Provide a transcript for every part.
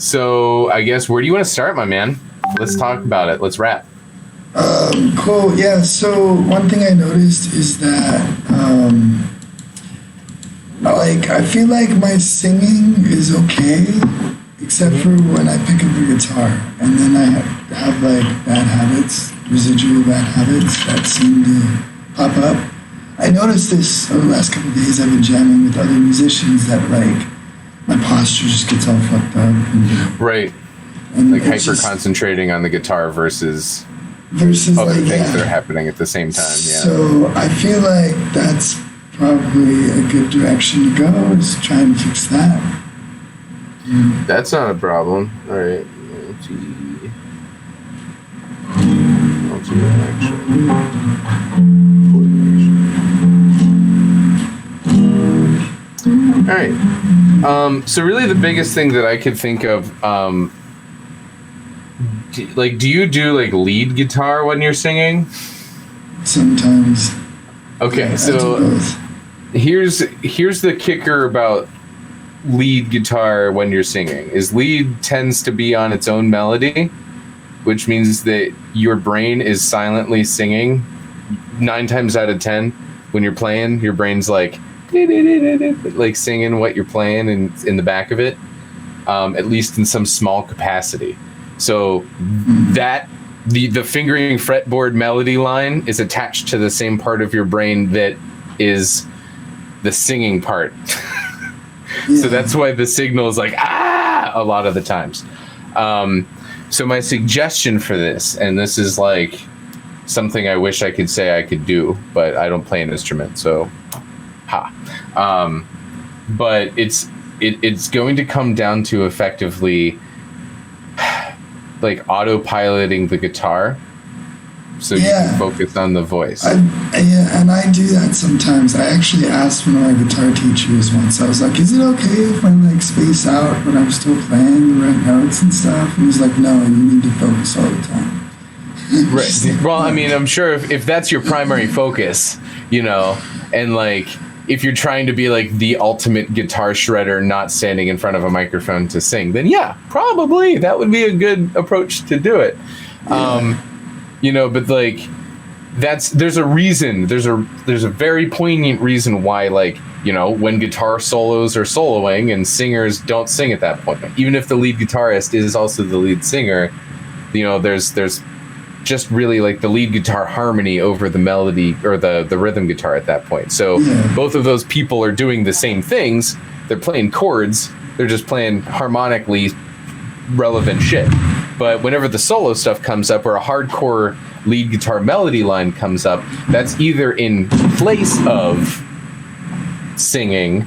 So I guess where do you want to start, my man? Let's talk about it. Let's rap. Cool. Yeah. So one thing I noticed is that, I feel like my singing is okay, except for when I pick up a guitar, and then I have like bad habits, residual bad habits that seem to pop up. I noticed this over the last couple of days. I've been jamming with other musicians that like my posture just gets all fucked up. Right. And like hyper concentrating on the guitar versus other things that are happening at the same time. Yeah. So I feel like that's probably a good direction to go, is try and fix that. That's not a problem. All right. All right. So really the biggest thing that I could think of, do you do like lead guitar when you're singing? Sometimes. Okay, yeah, so here's the kicker about lead guitar when you're singing, is lead tends to be on its own melody, which means that your brain is silently singing 9 times out of 10 when you're playing. Your brain's like singing what you're playing in the back of it, at least in some small capacity. So that the fingering fretboard melody line is attached to the same part of your brain that is the singing part. So that's why the signal is like a lot of the times. So my suggestion for this, and this is like something I wish I could say I could do, but I don't play an instrument, so but it's going to come down to effectively like autopiloting the guitar, so you can focus on the voice. And I do that sometimes. I actually asked one of my guitar teachers once. I was like, "Is it okay if I like space out when I'm still playing the right notes and stuff?" And he's like, "No, you need to focus all the time." Right. Well, I mean, I'm sure if that's your primary focus, and like if you're trying to be like the ultimate guitar shredder, not standing in front of a microphone to sing, then yeah, probably that would be a good approach to do it. But like there's a reason, there's a very poignant reason why, like, when guitar solos are soloing and singers don't sing at that point, even if the lead guitarist is also the lead singer, there's just really like the lead guitar harmony over the melody or the rhythm guitar at that point. So both of those people are doing the same things. They're playing chords. They're just playing harmonically relevant shit. But whenever the solo stuff comes up or a hardcore lead guitar melody line comes up, that's either in place of singing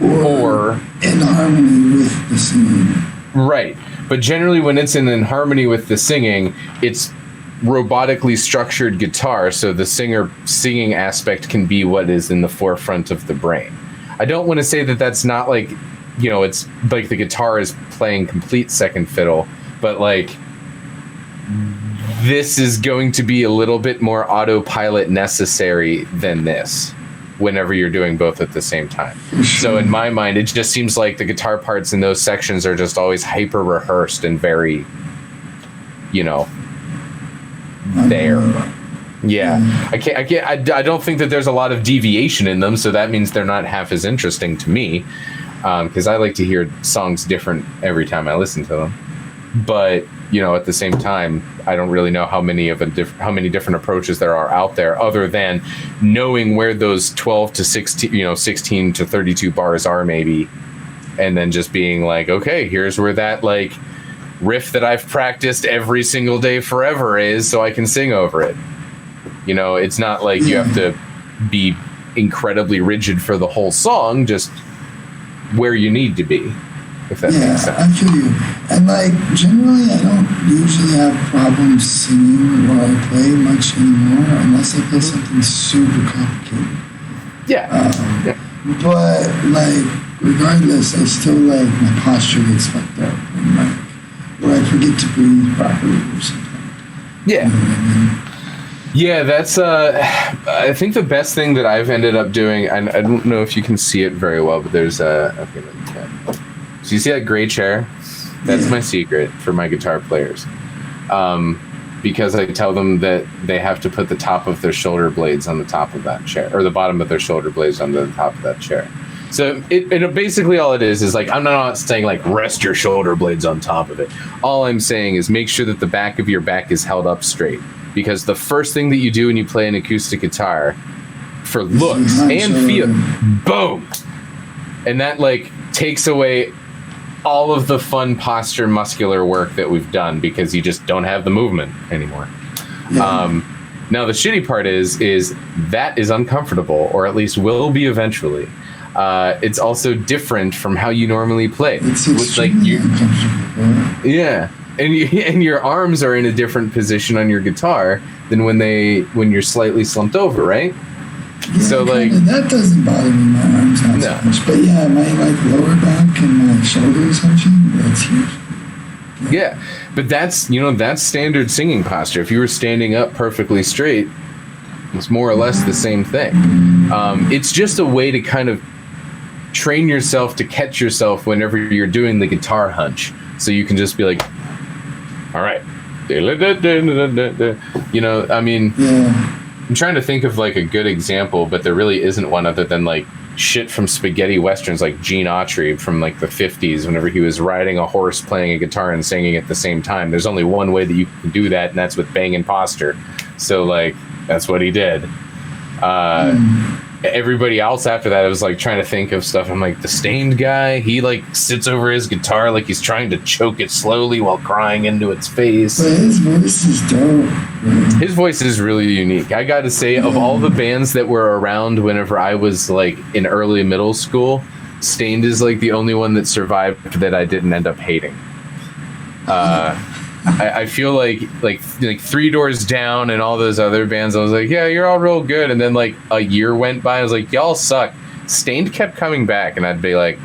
or in harmony with the singing. Right. But generally when it's in harmony with the singing, it's robotically structured guitar, so the singing aspect can be what is in the forefront of the brain. I don't want to say that that's not like, it's like the guitar is playing complete second fiddle, but like this is going to be a little bit more autopilot necessary than this whenever you're doing both at the same time. So in my mind, it just seems like the guitar parts in those sections are just always hyper rehearsed and very, there. Yeah. I don't think that there's a lot of deviation in them, so that means they're not half as interesting to me, because I like to hear songs different every time I listen to them. But at the same time, I don't really know how many different approaches there are out there, other than knowing where those 12 to 16, 16 to 32 bars are maybe, and then just being like, okay, here's where that like riff that I've practiced every single day forever is, so I can sing over it. It's not like you have to be incredibly rigid for the whole song, just where you need to be. If that makes sense. I feel you. And like generally I don't usually have problems singing while I play much anymore, unless I play something super complicated. But like regardless, I still like my posture gets fucked up, and like, or I forget to breathe properly or something. Yeah. Yeah, that's I think the best thing that I've ended up doing, and I don't know if you can see it very well, but there's so you see that gray chair? That's my secret for my guitar players. Because I tell them that they have to put the top of their shoulder blades on the top of that chair, or the bottom of their shoulder blades on the top of that chair. So it basically all it is like, I'm not saying like rest your shoulder blades on top of it. All I'm saying is make sure that the back of your back is held up straight, because the first thing that you do when you play an acoustic guitar for looks and feel, boom, and that like takes away all of the fun posture muscular work that we've done, because you just don't have the movement anymore. Now the shitty part is that is uncomfortable, or at least will be eventually. It's also different from how you normally play. It's with like uncomfortable. Yeah, and your arms are in a different position on your guitar than when you're slightly slumped over, right? Yeah, so like that doesn't bother me. My arms not so much, but yeah, my like lower back and my shoulders hunching, that's huge. Yeah, but that's standard singing posture. If you were standing up perfectly straight, it's more or less the same thing. It's just a way to kind of train yourself to catch yourself whenever you're doing the guitar hunch, so you can just be like, all right, I mean, I'm trying to think of like a good example, but there really isn't one other than like shit from spaghetti westerns, like Gene Autry from like the 50s, whenever he was riding a horse, playing a guitar and singing at the same time. There's only one way that you can do that, and that's with banging posture. So like that's what he did. Everybody else after that, I was like trying to think of stuff. I'm like, the Stained guy, he like sits over his guitar like he's trying to choke it slowly while crying into its face. But his voice is dope. His voice is really unique. I gotta say, of all the bands that were around whenever I was like in early middle school, Stained is like the only one that survived that I didn't end up hating. I feel like Three Doors Down and all those other bands, I was like, yeah, you're all real good. And then like a year went by, I was like, y'all suck. Stained kept coming back, and I'd be like,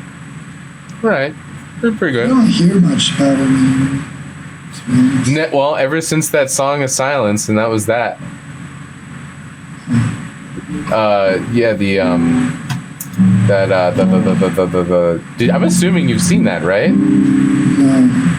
all right, they're pretty good. I don't hear much about him. Well, ever since that song of Silence, and that was that. I'm assuming you've seen that, right? No.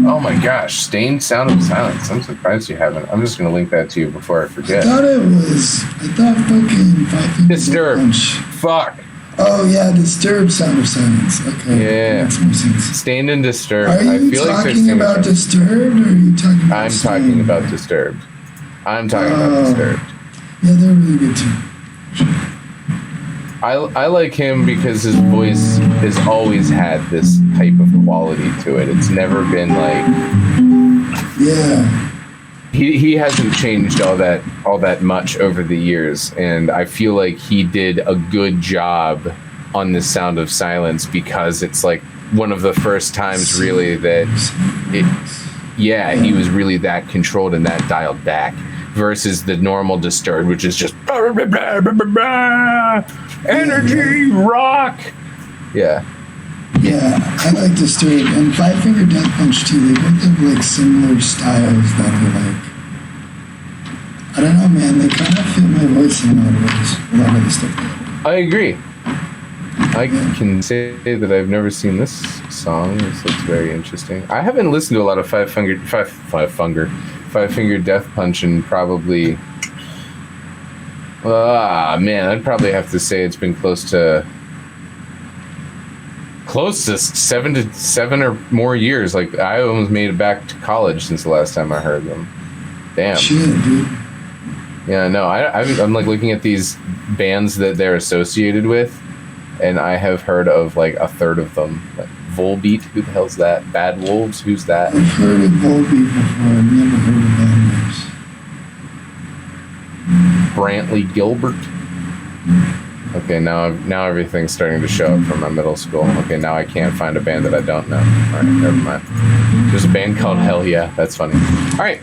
Oh my gosh, Stained Sound of Silence. I'm surprised you haven't. I'm just going to link that to you before I forget. I thought fucking Five Fingers Disturbed. Punch. Fuck. Oh yeah, Disturbed Sound of Silence. Okay. Yeah. That makes more sense. Stained and Disturbed. Are you talking about Disturbed, or are you talking about I'm talking about Disturbed. I'm talking about Disturbed. Yeah, they're really good too. I like him because his voice has always had this type of quality to it. It's never been like, yeah, he hasn't changed all that much over the years, and I feel like he did a good job on the Sound of Silence, because it's like one of the first times really that he was really that controlled and that dialed back, versus the normal Disturbed, which is just energy rock. Yeah, I like Disturbed and Five Finger Death Punch too. They both have like similar styles that are like, I don't know, man, they kind of fit my voice in a lot of ways, a lot of the stuff. I agree. I can say that I've never seen this song. This looks very interesting. I haven't listened to a lot of Five Finger Death Punch in probably, man, I'd probably have to say it's been close to 7 or more years. Like, I almost made it back to college since the last time I heard them. Damn. Shit, dude. Yeah, no, I'm like looking at these bands that they're associated with, and I have heard of like a third of them. Like Volbeat, who the hell's that? Bad Wolves, who's that? I've heard of Volbeat before. I've never heard of Bad Wolves. Brantley Gilbert. Okay, now everything's starting to show up from my middle school. Okay, now I can't find a band that I don't know. All right, never mind. There's a band called Hell Yeah. That's funny. All right.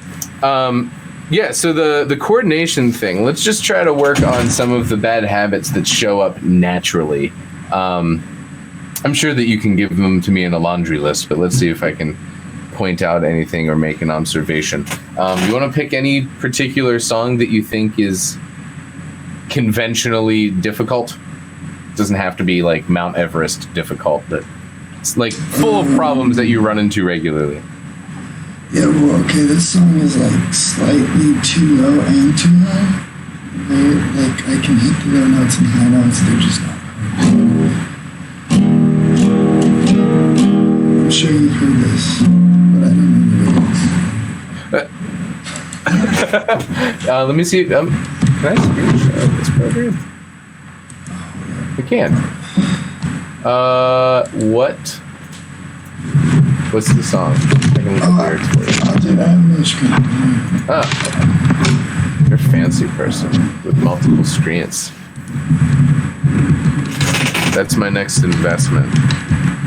Yeah, so the coordination thing, let's just try to work on some of the bad habits that show up naturally. I'm sure that you can give them to me in a laundry list, but let's see if I can point out anything or make an observation. You want to pick any particular song that you think is conventionally difficult? It doesn't have to be like Mount Everest difficult, but It's like full of problems that you run into regularly. Yeah, well, okay, this song is like slightly too low and too high. Like, I can hit the low notes and high notes, they're just not heard. I'm sure you've heard this, but I don't know the lyrics. Let me see. Can I screenshot this program? I can. What's the song? I can look at the lyrics for you. Oh, dude, I have no screen. Oh, you're a fancy person with multiple screens. That's my next investment.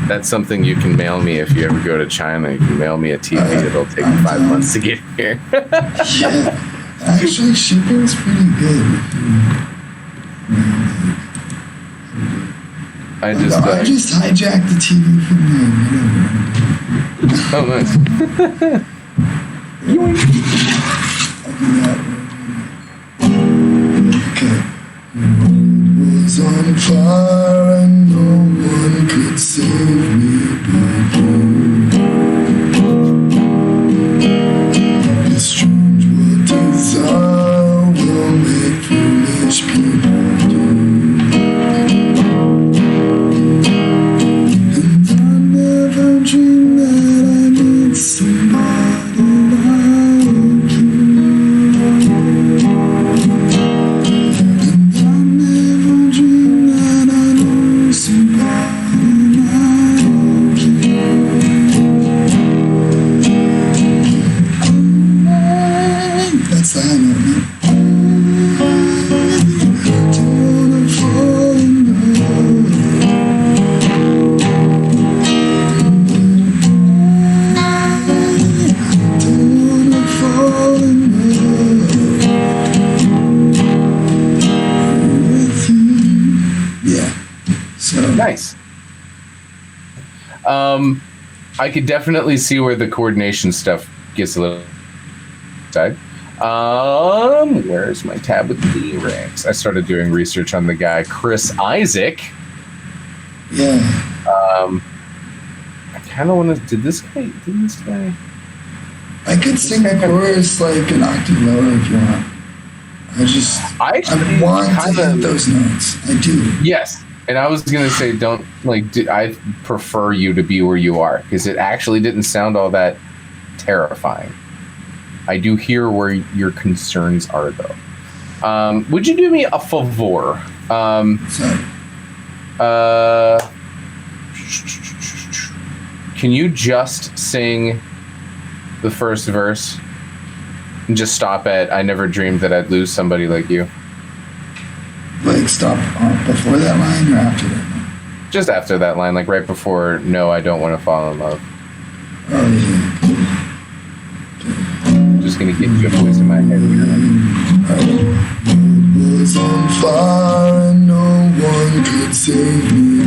That's something you can mail me if you ever go to China. You can mail me a TV. It'll take 5 months to get here. Yeah, actually, shipping's pretty good. I I just hijacked the TV from there. Whatever. Oh, nice. I'll do that. Okay. The world was on fire and no one could save me but you. This strange world desire will make foolish people do. And I never dreamed that I need somebody like you. And I never dreamed that I knew somebody like you. That's the high note, man. I don't wanna fall in love. Don't wanna fall in love with you. Yeah. So Nice. I could definitely see where the coordination stuff gets a little side. Where's my tab with the lyrics? I started doing research on the guy Chris Issac. yeah. I kind of want to. Did this guy? I could sing a chorus like an octave lower if you want. I actually want to kinda- hit those notes. I do. Yes, and I was gonna say, don't I prefer you to be where you are because it actually didn't sound all that terrifying. I do hear where your concerns are, though. Would you do me a favor? So Can you just sing the first verse and just stop at "I never dreamed that I'd lose somebody like you"? like stop before that line or after that line? Just after that line, like right before "No, I don't want to fall in love." Oh yeah. I'm just gonna get you a voice in my head. World was on fire and no one could save me.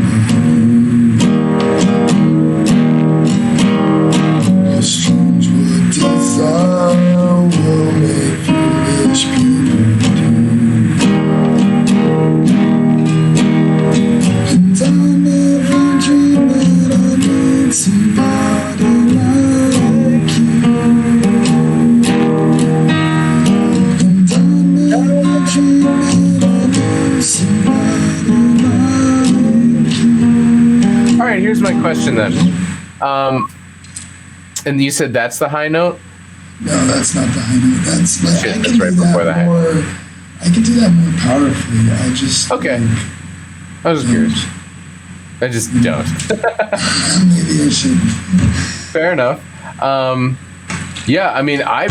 A strange word desire will make foolish people do. And I never dreamed that I'd meet somebody like you. And I never dreamed that I'd meet somebody like you. All right, here's my question then. And you said that's the high note? No, that's not the high note. That's like, Shit, I that's can right do before the that high note. more. I can do that more powerfully. I just Okay. like, I was just curious. I just don't. maybe I should. Fair enough. Yeah, I mean, I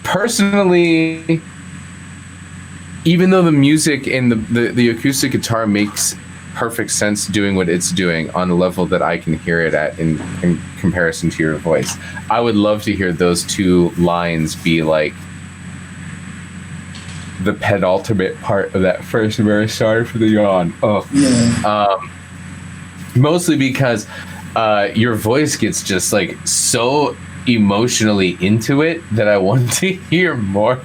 personally, even though the music and the acoustic guitar makes perfect sense doing what it's doing on a level that I can hear it at in comparison to your voice, I would love to hear those two lines be like the penultimate part of that first verse. Sorry for the yawn. Oh. Yeah. Mostly because your voice gets just like so emotionally into it that I want to hear more.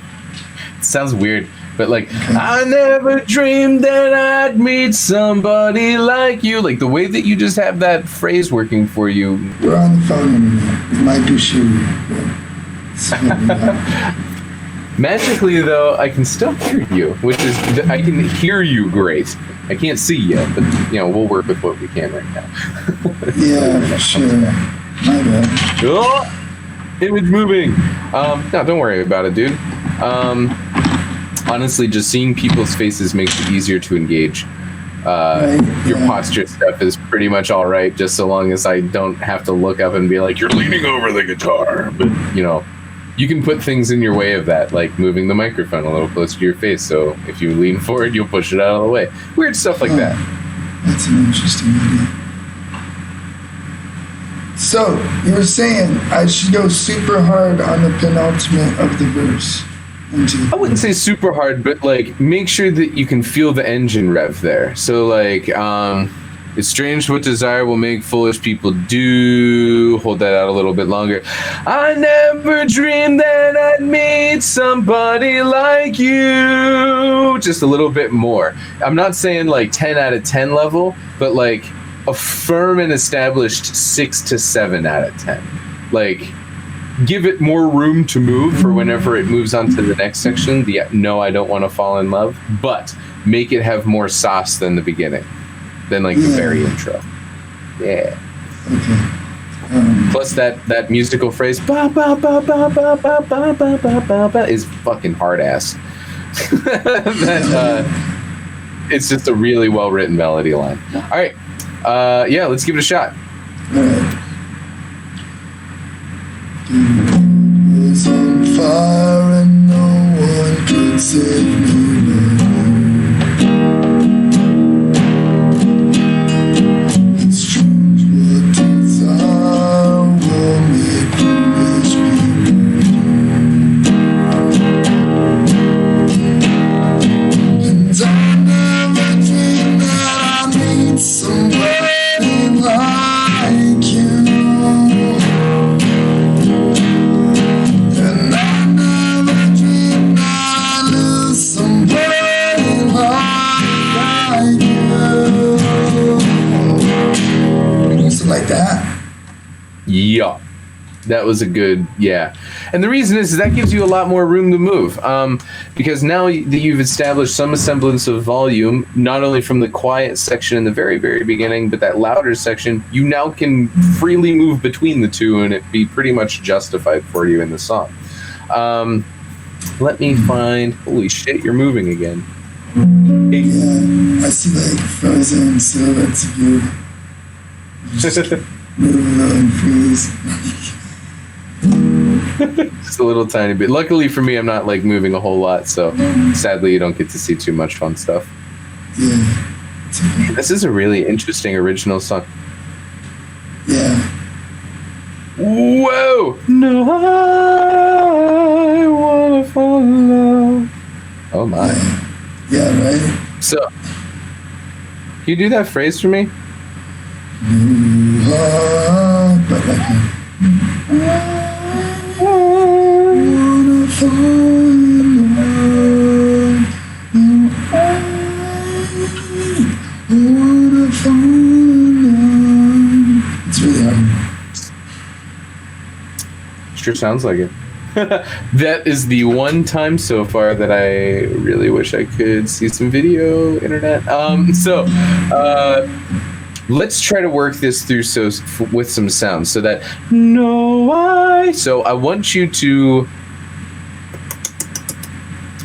It sounds weird But like, I never dreamed that I'd meet somebody like you. Like the way that you just have that phrase working for you. We're on the phone internet. It might be shitty. Magically, though, I can still hear you, which is, I can hear you great. I can't see you, but, you know, we'll work with what we can right now. Yeah, sure. My bad. Oh! Image moving. No, don't worry about it, dude. Honestly, just seeing people's faces makes it easier to engage. Your posture stuff is pretty much all right, just so long as I don't have to look up and be like, you're leaning over the guitar. But, you know, you can put things in your way of that, like moving the microphone a little closer to your face. So if you lean forward, you'll push it out of the way. Weird stuff like that. That's an interesting idea. So, you were saying I should go super hard on the penultimate of the verse. I wouldn't say super hard, but like make sure that you can feel the engine rev there. So like, it's strange what desire will make foolish people do. Hold that out a little bit longer. I never dreamed that I'd meet somebody like you. Just a little bit more. I'm not saying like 10 out of 10 level, but like a firm and established 6 to 7 out of 10. Like, give it more room to move for whenever it moves on to the next section. The no, I don't want to fall in love, but make it have more sauce than the beginning, than like the very intro. Yeah. Okay. Plus that musical phrase ba ba ba ba ba ba ba ba ba ba ba is fucking hard ass. It's just a really well written melody line. All right. Yeah, let's give it a shot. All right. Was on fire and no one could save me but you. It's strange what desire will make foolish people. And I never dreamed that I'd meet somebody like you. Like that. Yeah, that was a good, yeah. And the reason is that gives you a lot more room to move, because now that you've established some semblance of volume, not only from the quiet section in the very, very beginning, but that louder section, you now can freely move between the two and it be pretty much justified for you in the song. Let me find, holy shit, you're moving again. Yeah, I see like frozen silhouettes of you. Just move and freeze. Just a little tiny bit. Luckily for me, I'm not like moving a whole lot, so sadly you don't get to see too much fun stuff. Yeah. This is a really interesting original song. Yeah. Whoa! No, I wanna fall in love. Oh my. Yeah, right? So, can you do that phrase for me? But like wanna fall in love. Wanna fall in love. It's really hard. Sure sounds like it. That is the one time so far that I really wish I could see some video internet. Let's try to work this through with some sounds so that so I want you to,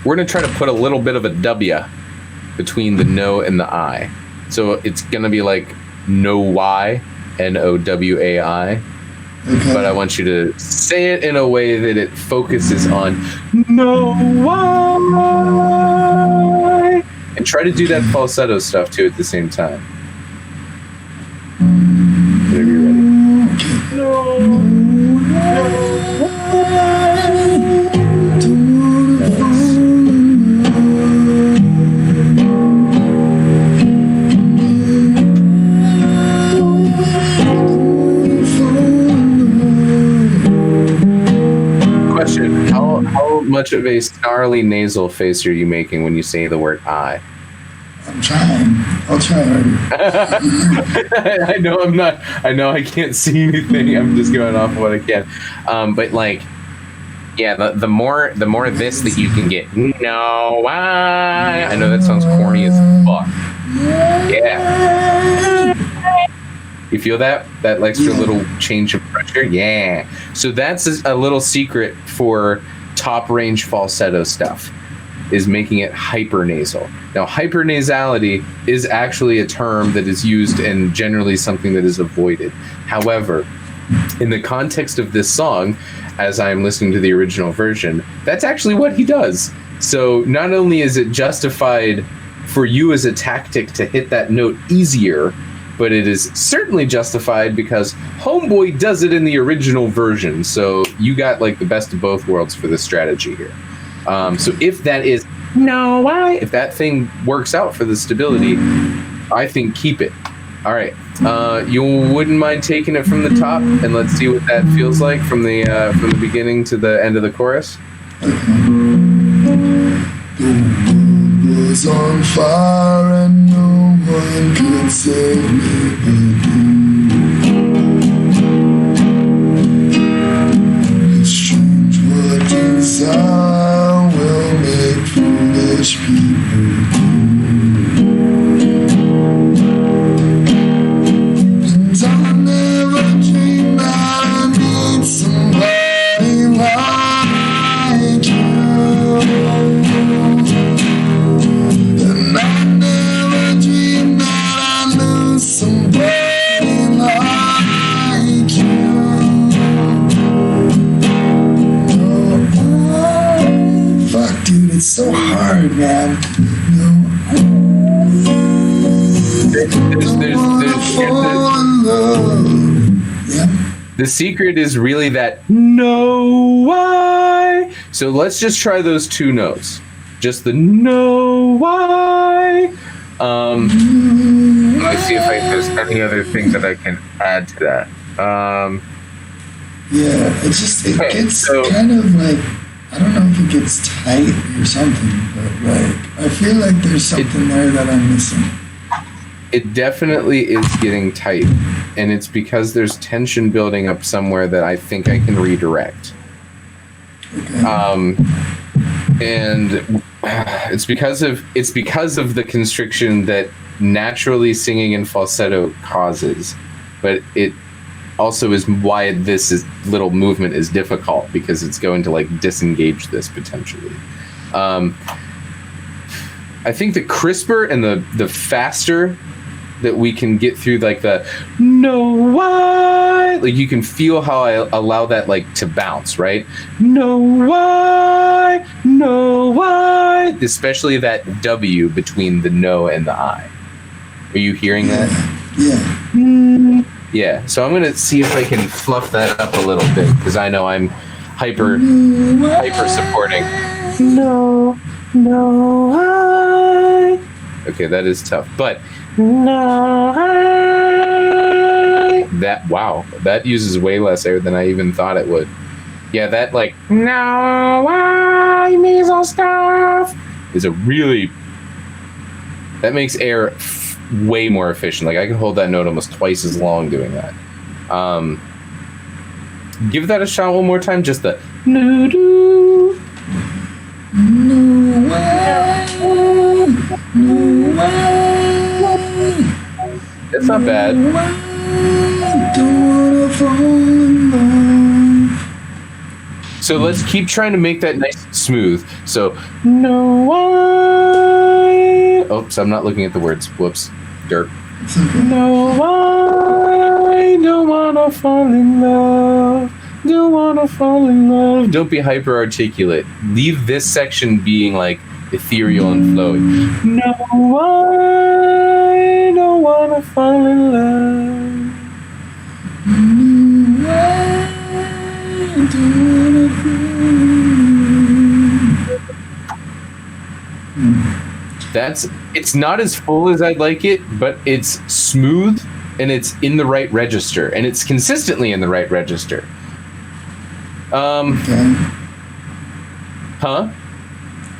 we're going to try to put a little bit of a W between the no and the I. So it's going to be like no Y, Nowai. Okay. But I want you to say it in a way that it focuses on no why, and try to do that falsetto stuff too at the same time. Whenever you're ready. Question: How much of a snarly nasal face are you making when you say the word I? I'm trying. I'll try harder. I know I'm not. I know I can't see anything. I'm just going off of what I can. But like, yeah, the more this that you can get. No, I know that sounds corny as fuck. Yeah. You feel that? That extra little change of pressure? Yeah. So that's a little secret for top range falsetto stuff, is making it hypernasal. Now, hypernasality is actually a term that is used and generally something that is avoided. However, in the context of this song, as I'm listening to the original version, that's actually what he does. So not only is it justified for you as a tactic to hit that note easier, but it is certainly justified because Homeboy does it in the original version. So you got like the best of both worlds for this strategy here. So if that is if that thing works out for the stability, I think keep it. All right, you wouldn't mind taking it from the top, and let's see what that feels like from the beginning to the end of the chorus. The world was on fire and no one could save me but you. It's strange what desire will make foolish people do. And I never dreamed that I need somebody like you. And I never dreamed that I knew somebody like you. Fuck, dude, it's so hard, man. The secret is really that no why. So let's just try those two notes. Just the no why. Let me see if there's any other thing that I can add to that. Yeah, it gets kind of like, I don't know if it gets tight or something, but like, I feel like there's something there that I'm missing. It definitely is getting tight, and it's because there's tension building up somewhere that I think I can redirect. Okay. And it's because of the constriction that naturally singing in falsetto causes, but it also is why this little movement is difficult, because it's going to like disengage this potentially. I think the crisper and the faster that we can get through like the no why, like you can feel how I allow that like to bounce, right? No why, especially that W between the no and the I. Are you hearing that? Yeah. Yeah, so I'm gonna see if I can fluff that up a little bit, because I know I'm hyper supporting. No, I. Okay, that is tough, but no, that uses way less air than I even thought it would. Yeah, that like no, I nasal stuff is that makes air way more efficient. Like I can hold that note almost twice as long doing that. Give that a shot one more time. Just the no do. No way. It's not bad. So let's keep trying to make that nice and smooth. So no why. Oops, I'm not looking at the words. Whoops. Derp. No, I don't wanna fall in love. Don't wanna fall in love. Don't be hyper articulate. Leave this section being like ethereal and flowy. No, I don't wanna fall in love. No, I don't wanna fall in love. It's not as full as I'd like it, but it's smooth and it's in the right register, and it's consistently in the right register. Okay. Huh?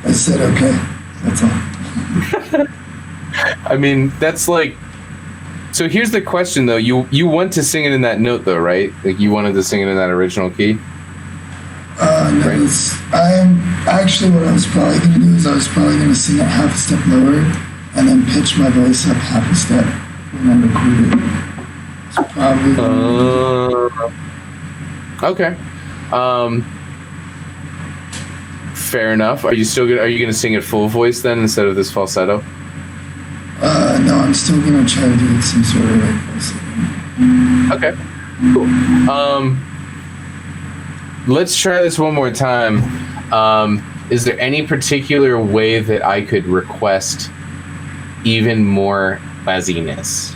I said okay. That's all. I mean, that's like. So here's the question, though. You want to sing it in that note, though, right? Like you wanted to sing it in that original key. No, Right. I'm actually what I was probably going to do is I was probably going to sing it half a step lower and then pitch my voice up half a step when I record it. It's probably Okay. Fair enough. Are you going to sing it full voice then instead of this falsetto? no, I'm still going to try to do it some sort of like falsetto. Okay. Cool. Let's try this one more time. Is there any particular way that I could request even more fuzziness?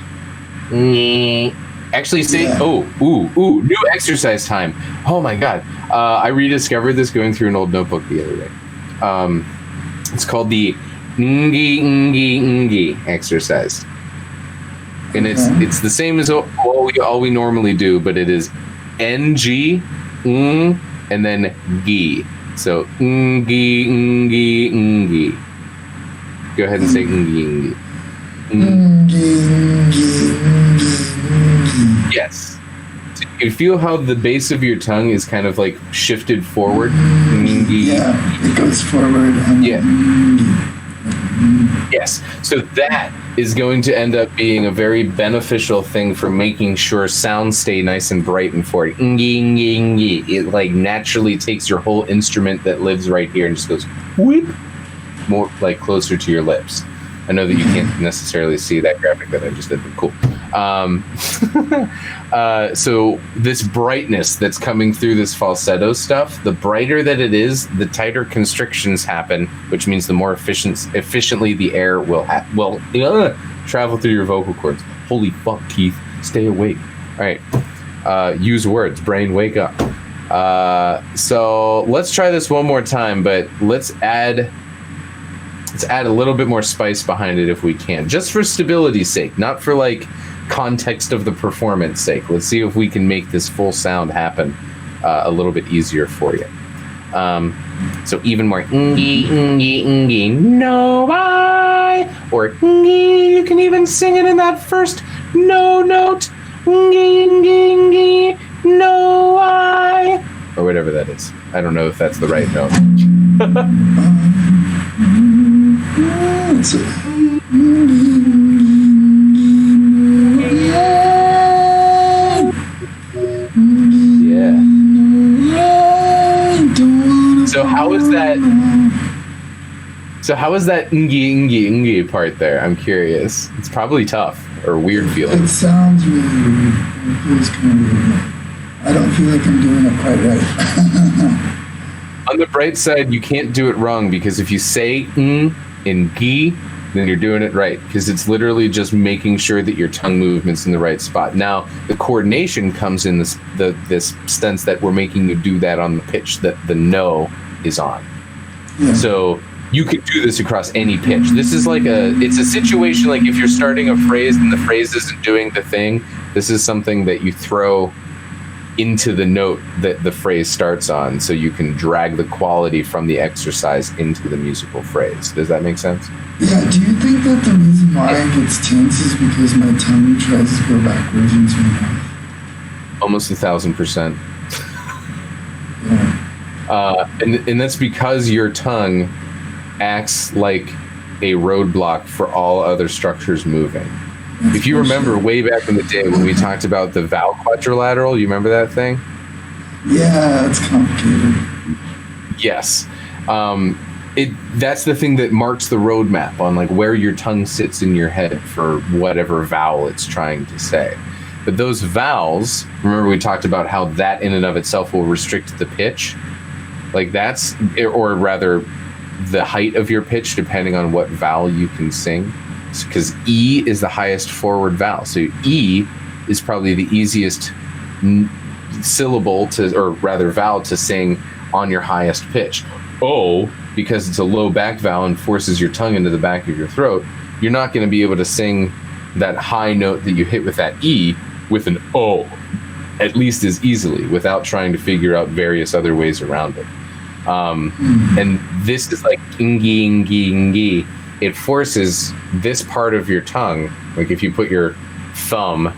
Actually, say, new exercise time. Oh my God. I rediscovered this going through an old notebook the other day. It's called the ngi exercise. And it's the same as all we normally do, but it is ng, and then gi. So ngi. Go ahead and say ngi. Yes. So you can feel how the base of your tongue is kind of like shifted forward. Yeah, it goes forward. And Yes. So that is going to end up being a very beneficial thing for making sure sounds stay nice and bright and forward. It like naturally takes your whole instrument that lives right here and just goes whoop more like closer to your lips. I know that you can't necessarily see that graphic that I just did, but cool. So this brightness that's coming through this falsetto stuff, the brighter that it is, the tighter constrictions happen, which means the more efficiently the air will travel through your vocal cords. Holy fuck, Keith, stay awake. All right, use words, brain, wake up. So let's try this one more time, but let's add a little bit more spice behind it if we can, just for stability's sake, not for like context of the performance sake. Let's see if we can make this full sound happen a little bit easier for you. So even more ngi, no I, or ngi, you can even sing it in that first no note, ngi, no I, or whatever that is. I don't know if that's the right note. Yeah. So how is that ngi part there? I'm curious. It's probably tough or weird feeling. It sounds really weird. It feels kind of weird. I don't feel like I'm doing it quite right. On the bright side, you can't do it wrong, because if you say in gi, then you're doing it right, because it's literally just making sure that your tongue movement's in the right spot. Now, the coordination comes in this sense that we're making you do that on the pitch that the no is on. Yeah. So you could do this across any pitch. This is like it's a situation like if you're starting a phrase and the phrase isn't doing the thing, this is something that you throw into the note that the phrase starts on, so you can drag the quality from the exercise into the musical phrase. Does that make sense? Yeah, do you think that the reason why it gets tense is because my tongue tries to go backwards into my mouth? Almost 1,000%. Yeah. And that's because your tongue acts like a roadblock for all other structures moving. If you remember way back in the day when we talked about the Vowel Quadrilateral, you remember that thing? Yeah, it's complicated. Yes. That's the thing that marks the roadmap on like where your tongue sits in your head for whatever vowel it's trying to say. But those vowels, remember we talked about how that in and of itself will restrict the pitch? Like that's, or rather the height of your pitch depending on what vowel you can sing. Because E is the highest forward vowel. So E is probably the easiest syllable vowel to sing on your highest pitch. O, because it's a low back vowel and forces your tongue into the back of your throat, you're not going to be able to sing that high note that you hit with that E with an O, at least as easily, without trying to figure out various other ways around it. And this is like ingi, ingi, ingi. It forces this part of your tongue, like if you put your thumb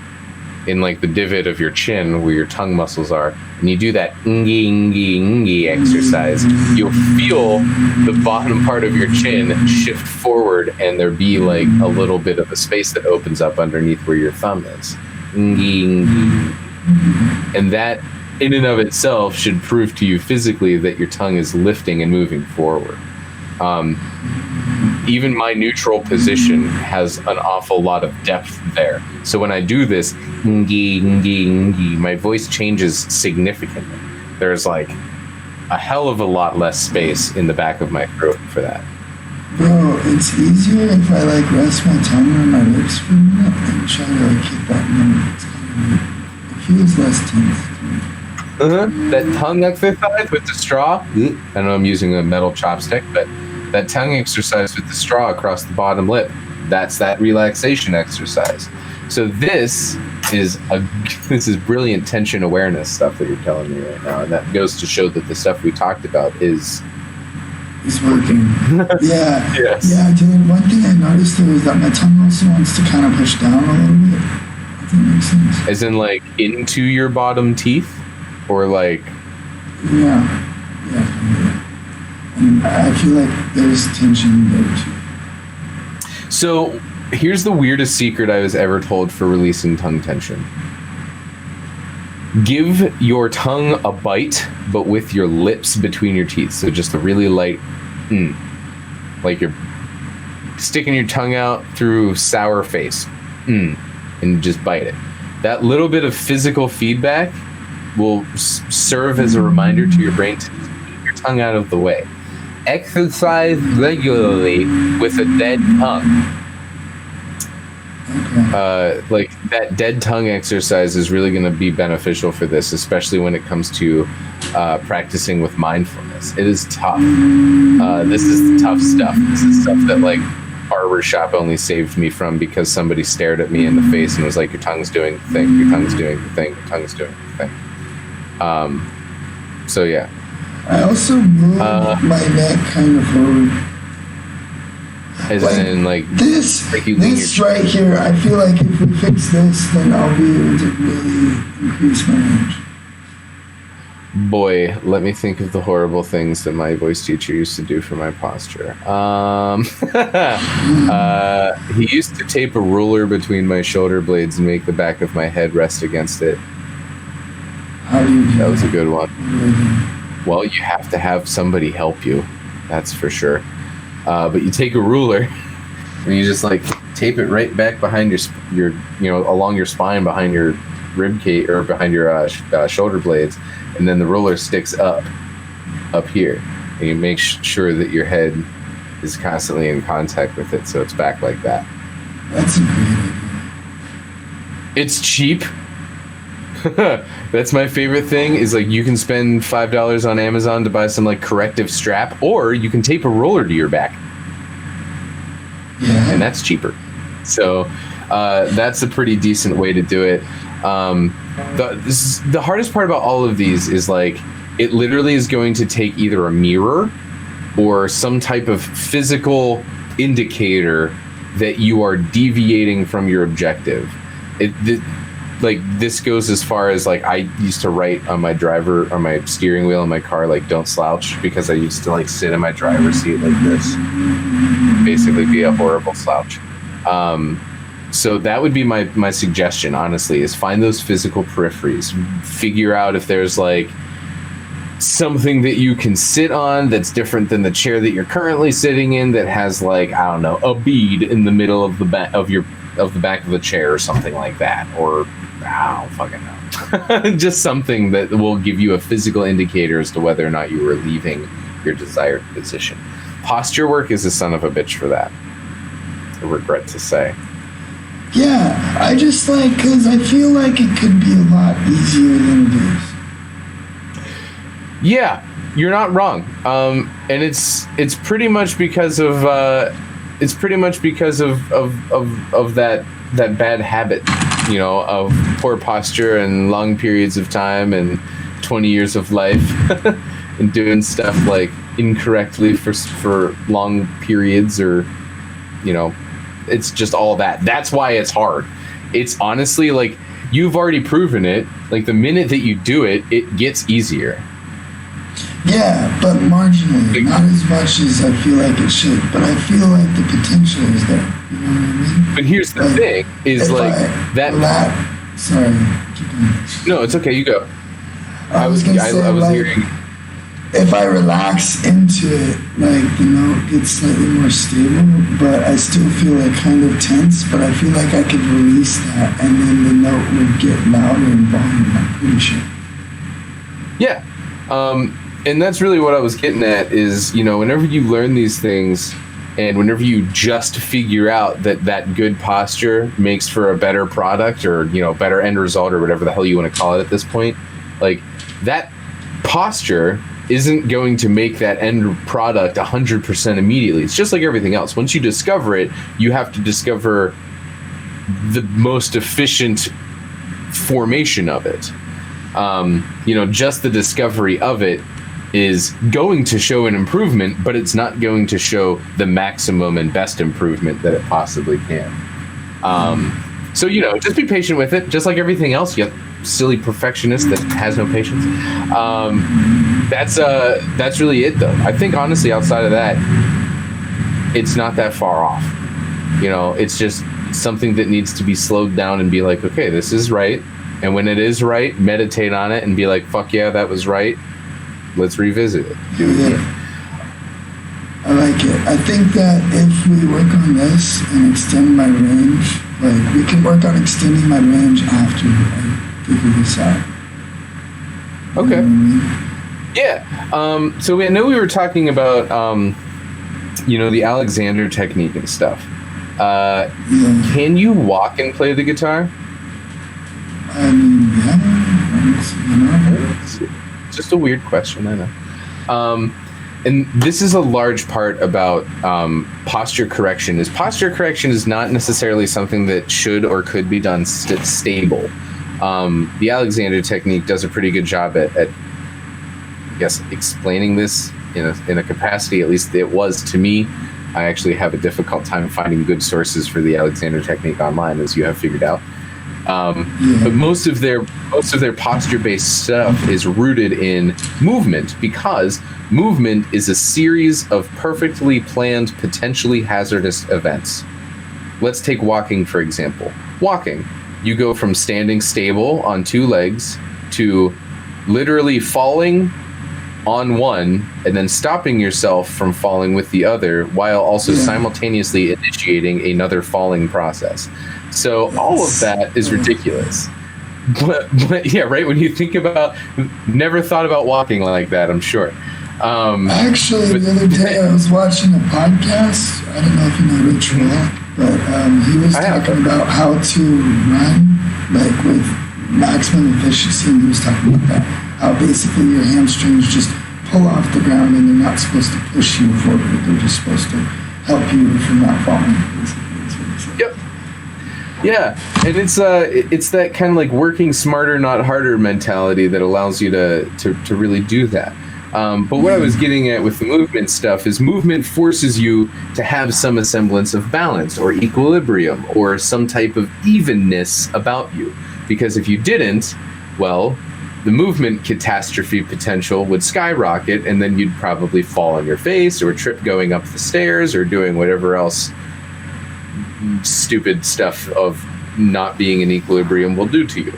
in like the divot of your chin where your tongue muscles are, and you do that ingi, ingi, ingi exercise, you'll feel the bottom part of your chin shift forward, and there be like a little bit of a space that opens up underneath where your thumb is. Ingi, ingi. And that in and of itself should prove to you physically that your tongue is lifting and moving forward. Even my neutral position has an awful lot of depth there. So when I do this, ngi, ngi, ngi, my voice changes significantly. There's like a hell of a lot less space in the back of my throat for that. Bro, it's easier if I like rest my tongue on my lips for a minute and try to like keep that number. It's kind of weird. It feels less tense to me. That tongue exercise with the straw. I know I'm using a metal chopstick, but that tongue exercise with the straw across the bottom lip, that's that relaxation exercise. So this is brilliant tension awareness stuff that you're telling me right now, and that goes to show that the stuff we talked about is working. Yeah. Yes. Yeah, dude, one thing I noticed though is that my tongue also wants to kind of push down a little bit. If that makes sense. As in like into your bottom teeth? Or like... Yeah. And I feel like there's tension there too. So here's the weirdest secret I was ever told for releasing tongue tension. Give your tongue a bite, but with your lips between your teeth. So just a really light, like you're sticking your tongue out through sour face, and just bite it. That little bit of physical feedback will serve as a reminder to your brain to keep your tongue out of the way. Exercise regularly with a dead tongue. Like that dead tongue exercise is really going to be beneficial for this, especially when it comes to practicing with mindfulness. It is tough. This is tough stuff. This is stuff that like barbershop only saved me from because somebody stared at me in the face and was like, your tongue's doing the thing, your tongue's doing the thing, your tongue's doing the thing. So yeah. I also moved my neck kind of forward. As in like this, like you this right here, I feel like if we fix this, then I'll be able to really increase my range. Boy, let me think of the horrible things that my voice teacher used to do for my posture. He used to tape a ruler between my shoulder blades and make the back of my head rest against it. How do you do that? Was a good one. Well, you have to have somebody help you. That's for sure. But you take a ruler and you just like tape it right back behind your along your spine, behind your rib cage or behind your shoulder blades, and then the ruler sticks up here, and you make sure that your head is constantly in contact with it, so it's back like that. That's a great idea. It's cheap. That's my favorite thing is like you can spend $5 on Amazon to buy some like corrective strap, or you can tape a roller to your back. Yeah. And that's cheaper. So that's a pretty decent way to do it. The hardest part about all of these is like it literally is going to take either a mirror or some type of physical indicator that you are deviating from your objective. Like this goes as far as like I used to write on my steering wheel in my car like don't slouch, because I used to like sit in my driver's seat like this, basically be a horrible slouch. So that would be my suggestion, honestly, is find those physical peripheries, figure out if there's like something that you can sit on that's different than the chair that you're currently sitting in, that has like, I don't know, a bead in the middle of the back of the back of the chair or something like that, or I don't fucking know. Just something that will give you a physical indicator as to whether or not you were leaving your desired position. Posture work is a son of a bitch for that, I regret to say. Yeah, I just like, because I feel like it could be a lot easier than it is. Yeah, you're not wrong. And it's pretty much because of that bad habit, of poor posture and long periods of time and 20 years of life. and doing stuff like incorrectly for long periods, or it's just all that. That's why it's hard. It's honestly like, you've already proven it. Like, the minute that you do it, it gets easier. Yeah, but marginally, not as much as I feel like it should. But I feel like the potential is there. You know what I mean? But here's the thing: is like Sorry, keep going. No, it's okay. You go. I was hearing. If I relax into it, like, the note gets slightly more stable, but I still feel like kind of tense. But I feel like I could release that, and then the note would get louder in volume. I'm pretty sure. Yeah. And that's really what I was getting at is, whenever you learn these things, and whenever you just figure out that good posture makes for a better product, or, better end result, or whatever the hell you want to call it at this point, like, that posture isn't going to make that end product 100% immediately. It's just like everything else. Once you discover it, you have to discover the most efficient formation of it. Just the discovery of it is going to show an improvement, but it's not going to show the maximum and best improvement that it possibly can. So, just be patient with it, just like everything else, you silly perfectionist that has no patience. That's really it, though. I think, honestly, outside of that, it's not that far off. It's just something that needs to be slowed down and be like, okay, this is right. And when it is right, meditate on it and be like, fuck yeah, that was right. Let's revisit it. Do it again. I like it. I think that if we work on this and extend my range, like, we can work on extending my range after I figure this out. Okay. Yeah. So I know we were talking about, the Alexander technique and stuff. Can you walk and play the guitar? I mean, yeah. It's just a weird question, I know. And this is a large part about posture correction. Posture correction is not necessarily something that should or could be done stable. The Alexander technique does a pretty good job at I guess, explaining this in a capacity. At least it was to me. I actually have a difficult time finding good sources for the Alexander technique online, as you have figured out. But most of their posture-based stuff is rooted in movement, because movement is a series of perfectly planned, potentially hazardous events. Let's take walking, for example. Walking, you go from standing stable on two legs to literally falling on one and then stopping yourself from falling with the other, while also simultaneously initiating another falling process. So all of that is ridiculous. But yeah, right? When you think about, never thought about walking like that, I'm sure. Actually, the other day I was watching a podcast. I don't know if you know Rich Roll, but he was talking about how to run, like, with maximum efficiency, and he was talking about that. How basically your hamstrings just pull off the ground, and they're not supposed to push you forward. They're just supposed to help you from not falling. Yep. Yeah, and it's that kind of like working smarter, not harder mentality that allows you to really do that. But what I was getting at with the movement stuff is movement forces you to have some semblance of balance or equilibrium or some type of evenness about you. Because if you didn't, well, the movement catastrophe potential would skyrocket, and then you'd probably fall on your face or trip going up the stairs or doing whatever else stupid stuff of not being in equilibrium will do to you.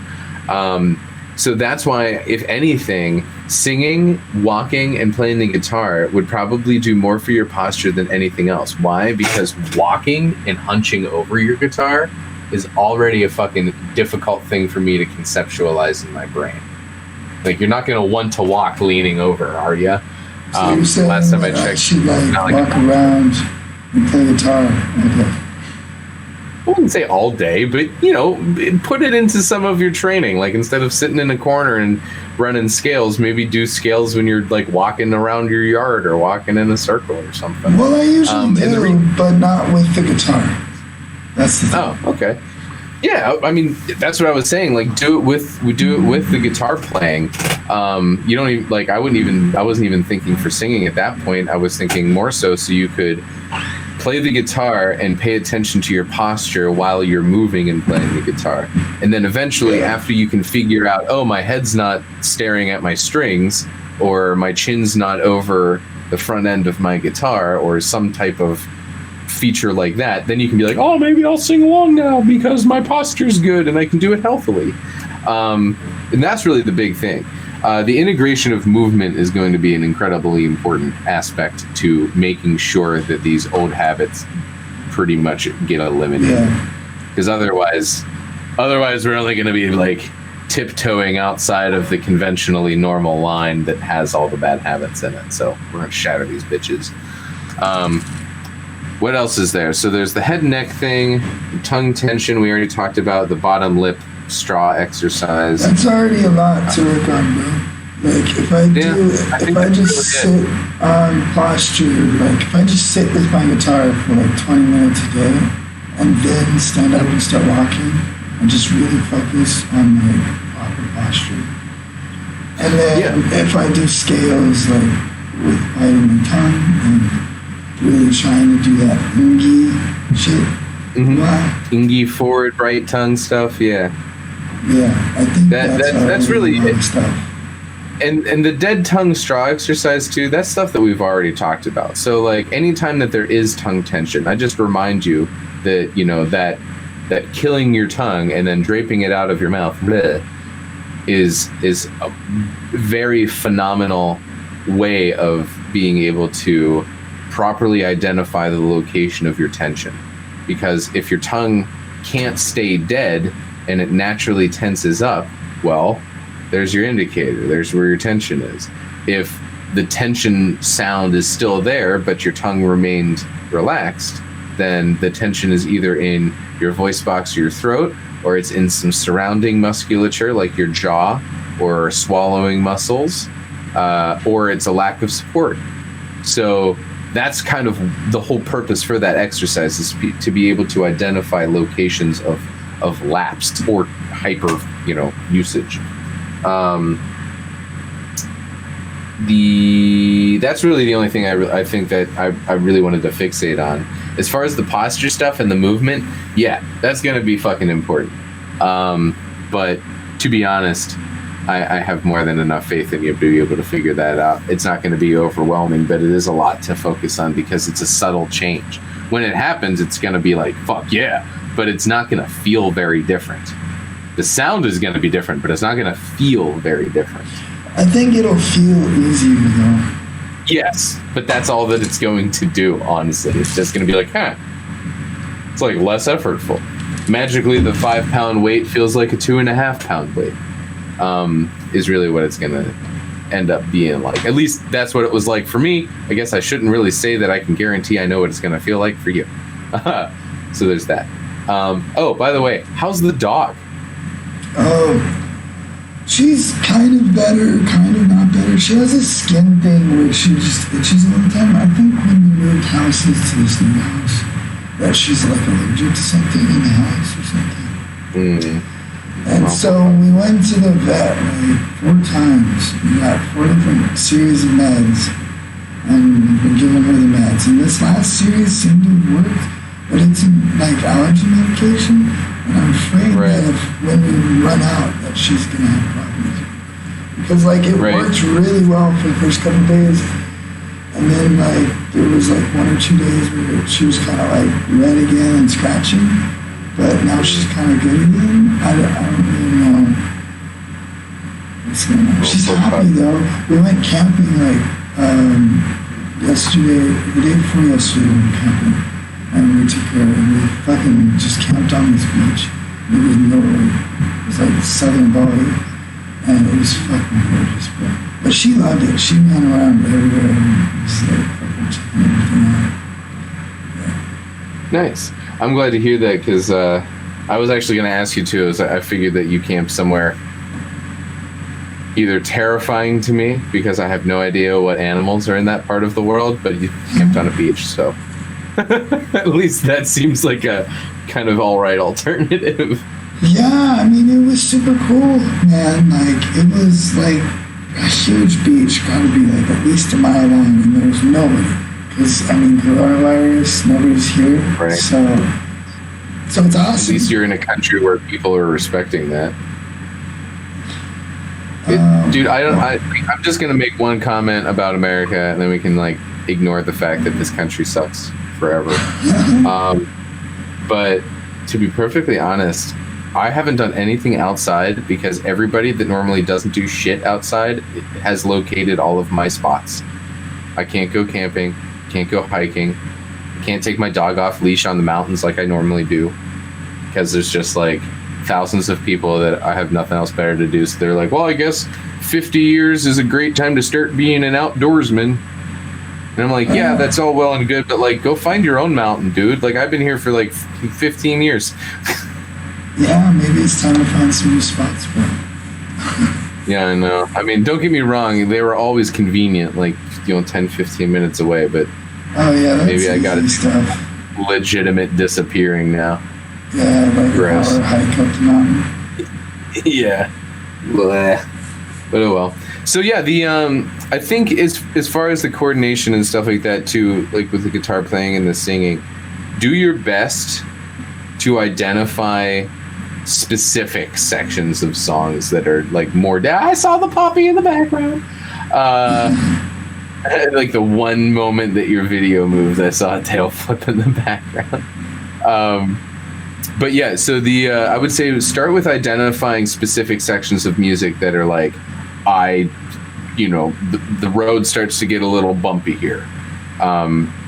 So that's why, if anything, singing, walking, and playing the guitar would probably do more for your posture than anything else. Why? Because walking and hunching over your guitar is already a fucking difficult thing for me to conceptualize in my brain. Like, you're not going to want to walk leaning over, are you? So you're saying last time I checked, I should walk around and play guitar. Okay. I wouldn't say all day, but, put it into some of your training. Like, instead of sitting in a corner and running scales, maybe do scales when you're, like, walking around your yard or walking in a circle or something. Well, I usually do, but not with the guitar. That's the thing. Oh, okay. Yeah, I mean that's what I was saying. Like, do it with the guitar playing. You don't even like. I wasn't even thinking for singing at that point. I was thinking more so you could play the guitar and pay attention to your posture while you're moving and playing the guitar. And then eventually, after you can figure out, oh, my head's not staring at my strings, or my chin's not over the front end of my guitar, or some type of feature like that, then you can be like, oh, maybe I'll sing along now because my posture's good and I can do it healthily. And that's really the big thing. The integration of movement is going to be an incredibly important aspect to making sure that these old habits pretty much get eliminated. Because otherwise we're only going to be like tiptoeing outside of the conventionally normal line that has all the bad habits in it. So we're going to shatter these bitches. What else is there? So there's the head and neck thing, tongue tension. We already talked about the bottom lip straw exercise. That's already a lot to work on, bro. Like if I just sit on posture, like if I just sit with my guitar for like 20 minutes a day and then stand up and start walking and just really focus on like proper posture. And then if I do scales like with biting my tongue and really trying to do that ingy shit. Wow. Ingy forward, right tongue stuff, yeah. Yeah, I think that's really it. Stuff. And the dead tongue straw exercise too, that's stuff that we've already talked about. So like anytime that there is tongue tension, I just remind you that, you know, that killing your tongue and then draping it out of your mouth is a very phenomenal way of being able to properly identify the location of your tension. Because if your tongue can't stay dead and it naturally tenses up, well, there's your indicator. There's where your tension is. If the tension sound is still there, but your tongue remained relaxed, then the tension is either in your voice box or your throat, or it's in some surrounding musculature like your jaw or swallowing muscles, or it's a lack of support. So that's kind of the whole purpose for that exercise, is to be able to identify locations of lapsed or hyper, usage. That's really the only thing I think that I really wanted to fixate on. As far as the posture stuff and the movement, yeah, that's going to be fucking important. But to be honest, I have more than enough faith in you to be able to figure that out. It's not going to be overwhelming, but it is a lot to focus on because it's a subtle change. When it happens, it's going to be like, fuck yeah, but it's not going to feel very different. The sound is going to be different, but it's not going to feel very different. I think it'll feel easier, though. Yes, but that's all that it's going to do, honestly. It's just going to be like, it's like less effortful. Magically, the 5-pound weight feels like a 2.5-pound weight. Is really what it's going to end up being like. At least that's what it was like for me. I guess I shouldn't really say that I can guarantee I know what it's going to feel like for you. So there's that. Oh, by the way, how's the dog? Oh, she's kind of better, kind of not better. She has a skin thing where she just itches all the time. I think when we moved houses to this new house, that she's like allergic to something in the house or something. And so we went to the vet like 4 times. We got 4 different series of meds, and we've been giving her the meds. And this last series seemed to have worked, but it's like allergy medication. And I'm afraid that if when we run out, that she's gonna have problems. Because like it worked really well for the first couple of days, and then like there was like 1 or 2 days where she was kind of like red again and scratching, but now she's kind of good again. I don't really know what's going on. She's happy though. We went camping like yesterday, the day before yesterday we went camping. And we took her and we fucking just camped on this beach. There was nowhere. It was like southern Bali. And it was fucking gorgeous, bro. But she loved it. She ran around everywhere and was like fucking checking everything out. Yeah. Nice. I'm glad to hear that because I was actually going to ask you too. I figured that you camped somewhere either terrifying to me because I have no idea what animals are in that part of the world, but you camped on a beach, so... At least that seems like a kind of all right alternative. Yeah, I mean, it was super cool, man. Like, it was like a huge beach, gotta be like at least a mile long, and there was nobody. Because, I mean, coronavirus, nobody's here. Right. So it's awesome. At least you're in a country where people are respecting that. Dude, I'm just gonna make one comment about America, and then we can like ignore the fact that this country sucks forever. But to be perfectly honest, I haven't done anything outside because everybody that normally doesn't do shit outside has located all of my spots. I can't go camping, can't go hiking, can't take my dog off leash on the mountains like I normally do because there's just like thousands of people that I have nothing else better to do. So they're like, well, I guess 50 years is a great time to start being an outdoorsman. And I'm like, yeah, that's all well and good, but like, go find your own mountain, dude. Like, I've been here for like 15 years. Yeah, maybe it's time to find some new spots, bro. Yeah, I know. I mean, don't get me wrong. They were always convenient, like, 10, 15 minutes away, but oh, yeah, that's maybe I got it stuff. Legitimate disappearing now. Yeah, like Gross. an hour hike up the mountain. Yeah. Blech. But oh well. So yeah, I think as far as the coordination and stuff like that too, like with the guitar playing and the singing, do your best to identify specific sections of songs that are like more I saw the poppy in the background. Like the one moment that your video moves, I saw a tail flip in the background. But yeah, so I would say start with identifying specific sections of music that are like, the road starts to get a little bumpy here.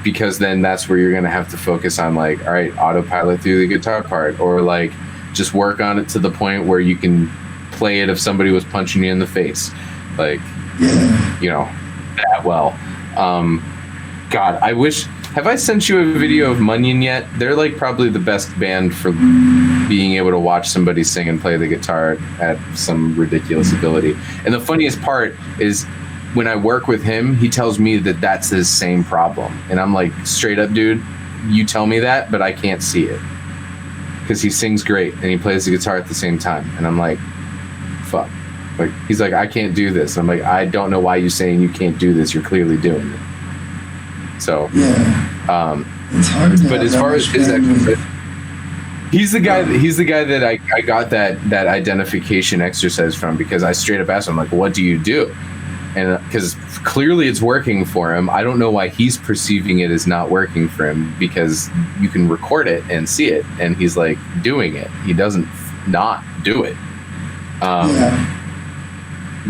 Because then that's where you're going to have to focus on like, all right, autopilot through the guitar part, or like just work on it to the point where you can play it if somebody was punching you in the face. Like, that well. God, I wish... Have I sent you a video of Munyon yet? They're like probably the best band for being able to watch somebody sing and play the guitar at some ridiculous ability. And the funniest part is when I work with him, he tells me that that's his same problem. And I'm like, straight up, dude, you tell me that, but I can't see it. Because he sings great and he plays the guitar at the same time. And I'm like, fuck. Like, he's like, I can't do this. I'm like, I don't know why you're saying you can't do this. You're clearly doing it. So yeah, it's hard. But as far as his exercise, he's the guy that I got that identification exercise from, because I straight up asked him, like, what do you do? And because clearly it's working for him. I don't know why he's perceiving it as not working for him, because you can record it and see it, and he's like doing it. He doesn't not do it.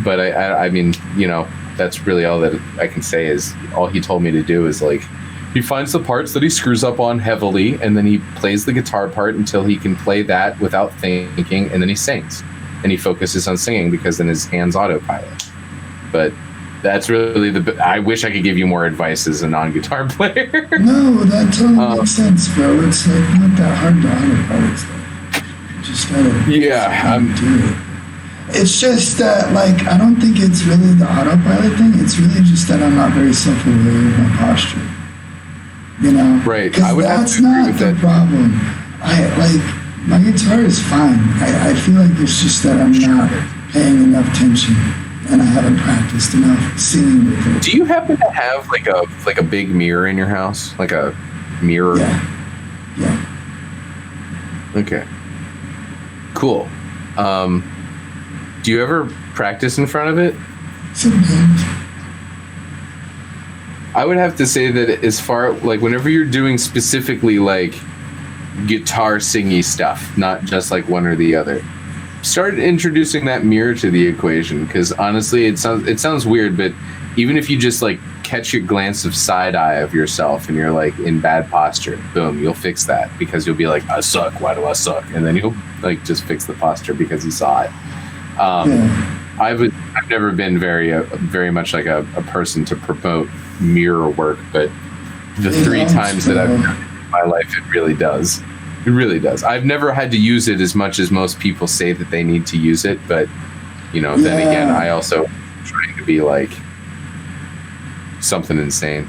But I mean, that's really all that I can say. Is all he told me to do is like, he finds the parts that he screws up on heavily, and then he plays the guitar part until he can play that without thinking, and then he sings, and he focuses on singing because then his hands autopilot. But that's really I wish I could give you more advice as a non-guitar player. No, that totally makes sense, bro. It's like not that hard to autopilot stuff. Just gotta do it. It's just that, like, I don't think it's really the autopilot thing. It's really just that I'm not very self-aware of my posture. Right. Because that's not the problem. My guitar is fine. I feel like it's just that I'm not paying enough attention, and I haven't practiced enough singing with it. Do you happen to have like a big mirror in your house, like a mirror? Yeah. Okay. Cool. Do you ever practice in front of it? Sometimes. I would have to say that as far, like, whenever you're doing specifically like guitar singy stuff, not just like one or the other, start introducing that mirror to the equation. Because honestly, it sounds weird, but even if you just like catch your glance of side eye of yourself and you're like in bad posture, boom, you'll fix that, because you'll be like, I suck. Why do I suck? And then you'll like just fix the posture because you saw it. I've never been very much like a person to promote mirror work, but the three times that I've done it in my life, it really does. It really does. I've never had to use it as much as most people say that they need to use it, but then again, I also trying to be like something insane.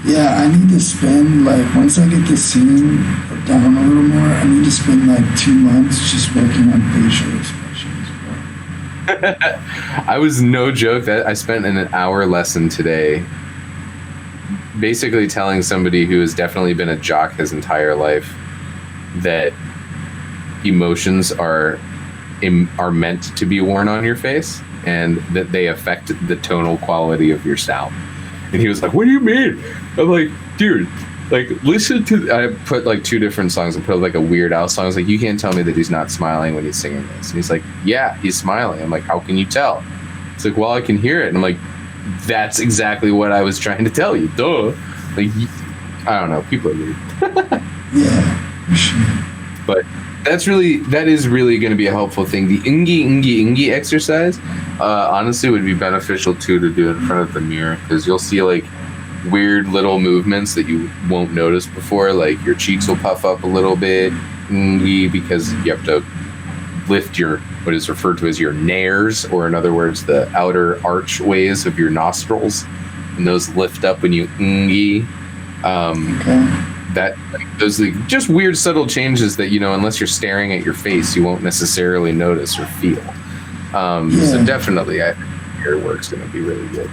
Yeah, I need to spend, like, once I get the singing down a little more, I need to spend, like, 2 months just working on facial expressions, bro. I was no joke that I spent an hour lesson today basically telling somebody who has definitely been a jock his entire life that emotions are meant to be worn on your face and that they affect the tonal quality of your sound. And he was like, what do you mean? I'm like, dude, like, listen to... I put, like, 2 different songs. I put, like, a Weird Al song. I was like, you can't tell me that he's not smiling when he's singing this. And he's like, yeah, he's smiling. I'm like, how can you tell? It's like, well, I can hear it. And I'm like, that's exactly what I was trying to tell you. Duh. Like, I don't know. People are weird. Yeah, for sure. But that is really going to be a helpful thing. The ingi exercise, honestly, would be beneficial too to do in front of the mirror, because you'll see like weird little movements that you won't notice before. Like your cheeks will puff up a little bit, because you have to lift your what is referred to as your nares, or in other words, the outer archways of your nostrils, and those lift up when you Okay. That those are just weird subtle changes that, you know, unless you're staring at your face, you won't necessarily notice or feel. So definitely I think your work's going to be really good.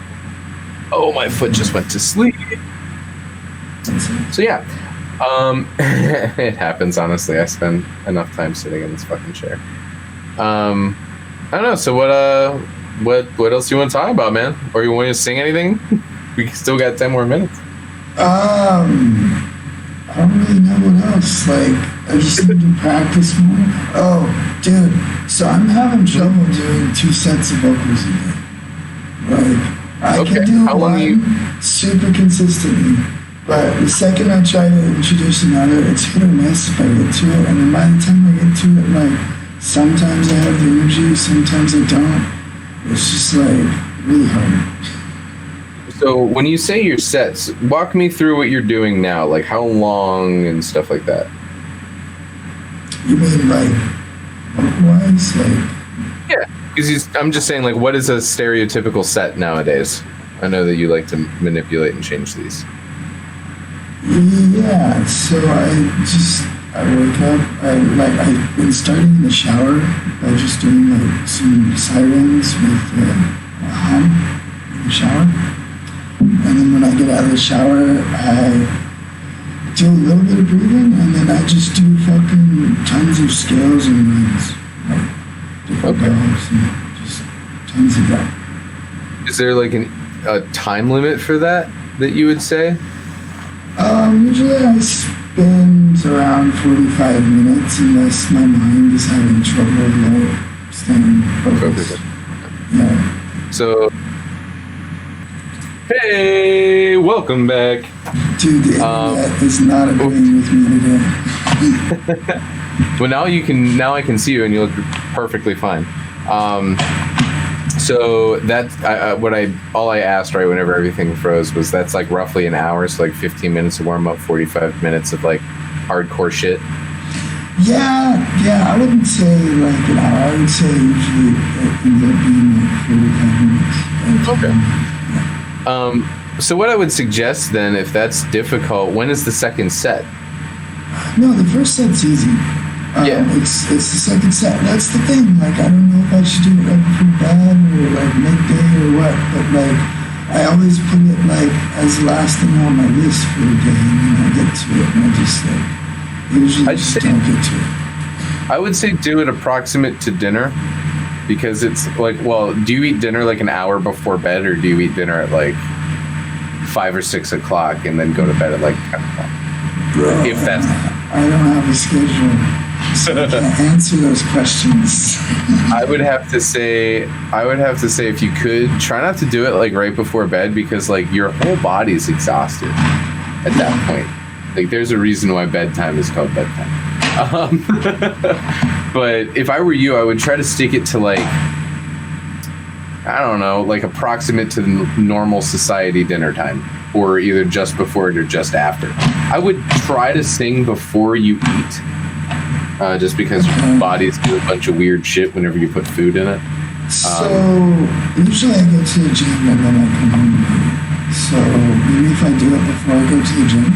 Oh, my foot just went to sleep. So yeah, it happens. Honestly, I spend enough time sitting in this fucking chair. I don't know. So what else do you want to talk about, man? Or you want to sing anything? We still got 10 more minutes. I don't really know what else. Like, I just need to practice more. Oh, dude. So I'm having trouble doing 2 sets of vocals a day. Like, I can do one super consistently, but the second I try to introduce another, it's hit or miss if I get to it. And then by the time I get to it, like, sometimes I have the energy, sometimes I don't. It's just, like, really hard. So when you say your sets, walk me through what you're doing now, like how long and stuff like that. You mean like wise? Like, yeah, because I'm just saying, like, what is a stereotypical set nowadays? I know that you like to manipulate and change these. Yeah, so I wake up, I've been starting in the shower by just doing like some sirens with hum in the shower. And then when I get out of the shower, I do a little bit of breathing, and then I just do fucking tons of scales and rings. Like, different bells and just tons of that. Is there like a time limit for that you would say? Usually I spend around 45 minutes unless my mind is having trouble like staying focused. Yeah. So, hey, welcome back. Dude, the internet is not agreeing with me today. Well, now I can see you and you look perfectly fine. So that's all I asked right whenever everything froze was that's like roughly an hour, so like 15 minutes of warm up, 45 minutes of like hardcore shit. Yeah, I wouldn't say like an hour. I would say usually it ends up being like 45 minutes. Okay. So what I would suggest then, if that's difficult, when is the second set? No, the first set's easy. It's the second set. That's the thing. Like, I don't know if I should do it right before bed or like midday or what, but like, I always put it like as the last thing on my list for the day, and then I get to it, and I just like usually just don't get to it. I would say do it approximate to dinner, because it's like, well, do you eat dinner like an hour before bed, or do you eat dinner at like 5 or 6 o'clock and then go to bed at like 10 o'clock? Bro, if that's I don't have a schedule. So I can't answer those questions. I would have to say if you could, try not to do it like right before bed, because like your whole body's exhausted at that point. Like, there's a reason why bedtime is called bedtime. But if I were you, I would try to stick it to like, I don't know, like approximate to the normal society dinner time, or either just before it or just after. I would try to sing before you eat. Just because your bodies do a bunch of weird shit whenever you put food in it. So usually I go to the gym and then I come home. So maybe if I do it before I go to the gym.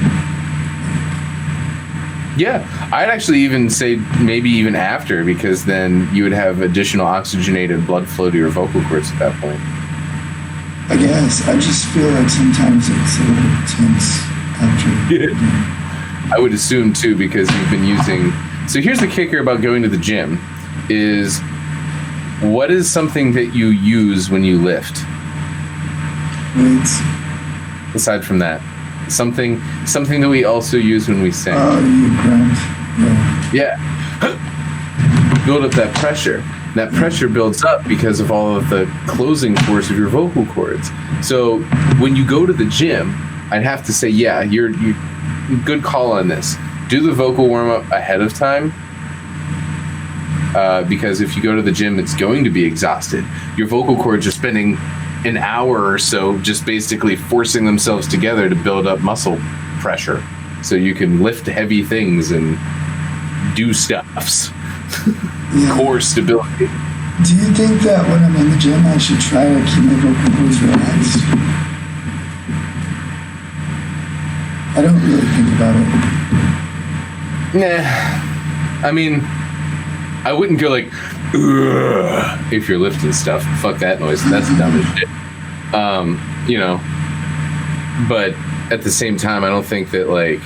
Yeah, I'd actually even say maybe even after, because then you would have additional oxygenated blood flow to your vocal cords at that point. I guess. I just feel like sometimes it's a little tense after. I would assume too, because you've been using. So here's the kicker about going to the gym: is what is something that you use when you lift? Weights. Aside from that, something that we also use when we sing. Oh, you grunt. Yeah. Build up that pressure. That pressure builds up because of all of the closing force of your vocal cords. So when you go to the gym, I'd have to say, yeah, you're good call on this. Do the vocal warm up ahead of time. Because if you go to the gym, it's going to be exhausted. Your vocal cords are spending an hour or so just basically forcing themselves together to build up muscle pressure so you can lift heavy things and do stuffs. Core stability. Do you think that when I'm in the gym I should try to keep my vocal cords relaxed? I don't really think about it. Nah. I mean, I wouldn't go like, ugh, if you're lifting stuff. Fuck that noise. That's dumb as shit. You know, but at the same time, I don't think that like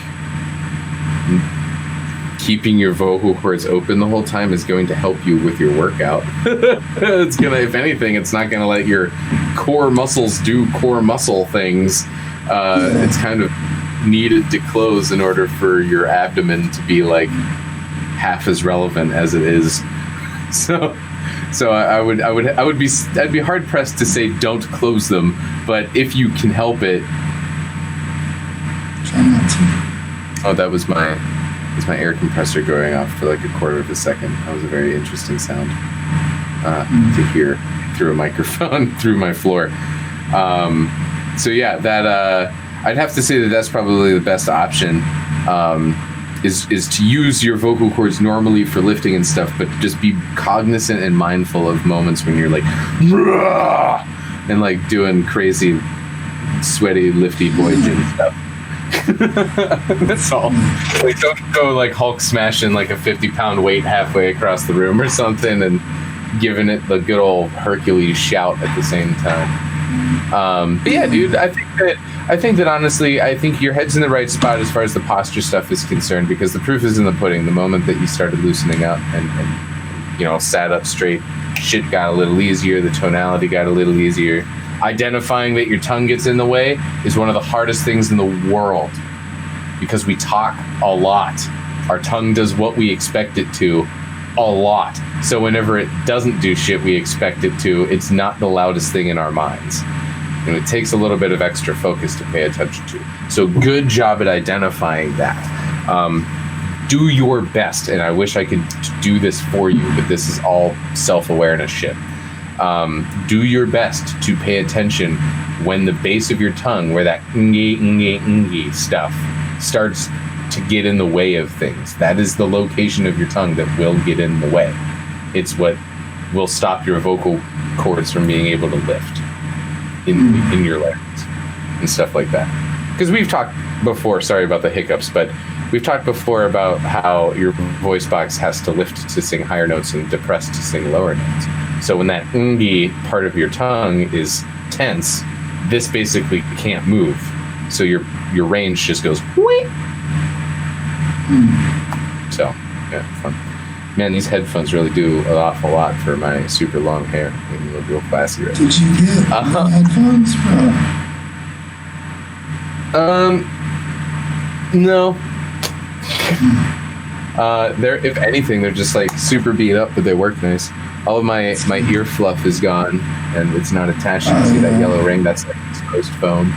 keeping your vocal cords open the whole time is going to help you with your workout. It's gonna, if anything, it's not gonna let your core muscles do core muscle things. It's kind of needed to close in order for your abdomen to be like half as relevant as it is. So I'd be hard pressed to say don't close them, but if you can help it. Try not to. Oh, that was my air compressor going off for like a quarter of a second. That was a very interesting sound to hear through a microphone through my floor. So yeah, that I'd have to say that that's probably the best option. Is to use your vocal cords normally for lifting and stuff, but just be cognizant and mindful of moments when you're like, "Rah!" and like doing crazy, sweaty, lifty boy gym stuff. That's all. Like, don't go like Hulk smashing like a 50-pound weight halfway across the room or something and giving it the good old Hercules shout at the same time. But yeah, dude, I think that honestly, I think your head's in the right spot as far as the posture stuff is concerned, because the proof is in the pudding. The moment that you started loosening up and you know, sat up straight, shit got a little easier, the tonality got a little easier. Identifying that your tongue gets in the way is one of the hardest things in the world, because we talk a lot. Our tongue does what we expect it to a lot. So whenever it doesn't do shit we expect it to, it's not the loudest thing in our minds. And it takes a little bit of extra focus to pay attention to. So good job at identifying that. Do your best, and I wish I could do this for you, but this is all self-awareness shit. Do your best to pay attention when the base of your tongue, where that nge stuff starts to get in the way of things. That is the location of your tongue that will get in the way. It's what will stop your vocal cords from being able to lift in your larynx and stuff like that. Because we've talked before, sorry about the hiccups, but we've talked before about how your voice box has to lift to sing higher notes and depress to sing lower notes. So when that ngi part of your tongue is tense, this basically can't move. So your range just goes whee. So yeah, fun. Man, these headphones really do an awful lot for my super long hair. They look real classy right now. Did you get headphones, bro? No. They're, if anything, they're just like super beat up, but they work nice. All of my ear fluff is gone, and it's not attached. You can see that yellow ring? That's like exposed foam.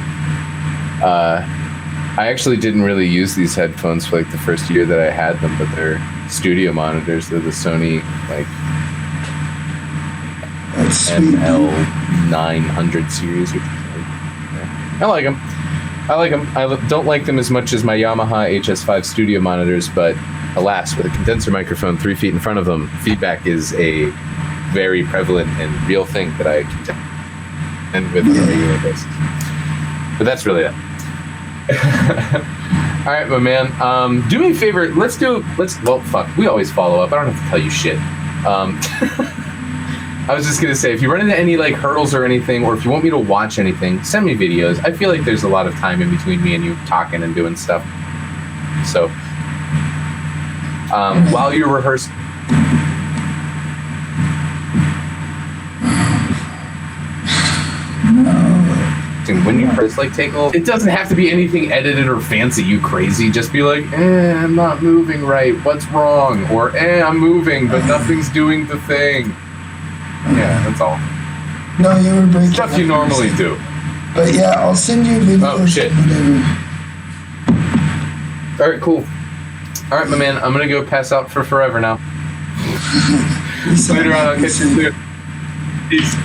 I actually didn't really use these headphones for like the first year that I had them, but they're studio monitors. They're the Sony like ML900 series. Yeah. I like them. I don't like them as much as my Yamaha HS5 studio monitors, but alas, with a condenser microphone 3 feet in front of them, feedback is a very prevalent and real thing that I contend with on a regular basis. But that's really it. All right, my man. Do me a favor. Well, fuck. We always follow up. I don't have to tell you shit. I was just gonna say, if you run into any like hurdles or anything, or if you want me to watch anything, send me videos. I feel like there's a lot of time in between me and you talking and doing stuff. So, while you're rehearsing. When you first like take a little, it doesn't have to be anything edited or fancy, you crazy. Just be like, I'm not moving right. What's wrong? Or I'm moving, but nothing's doing the thing. Yeah, that's all. No, you were breaking Stuff you normally do. But yeah, I'll send you videos. Oh shit. Whatever. All right, cool. All right, my man. I'm gonna go pass out for forever now. Later on, I'll catch you later. Peace.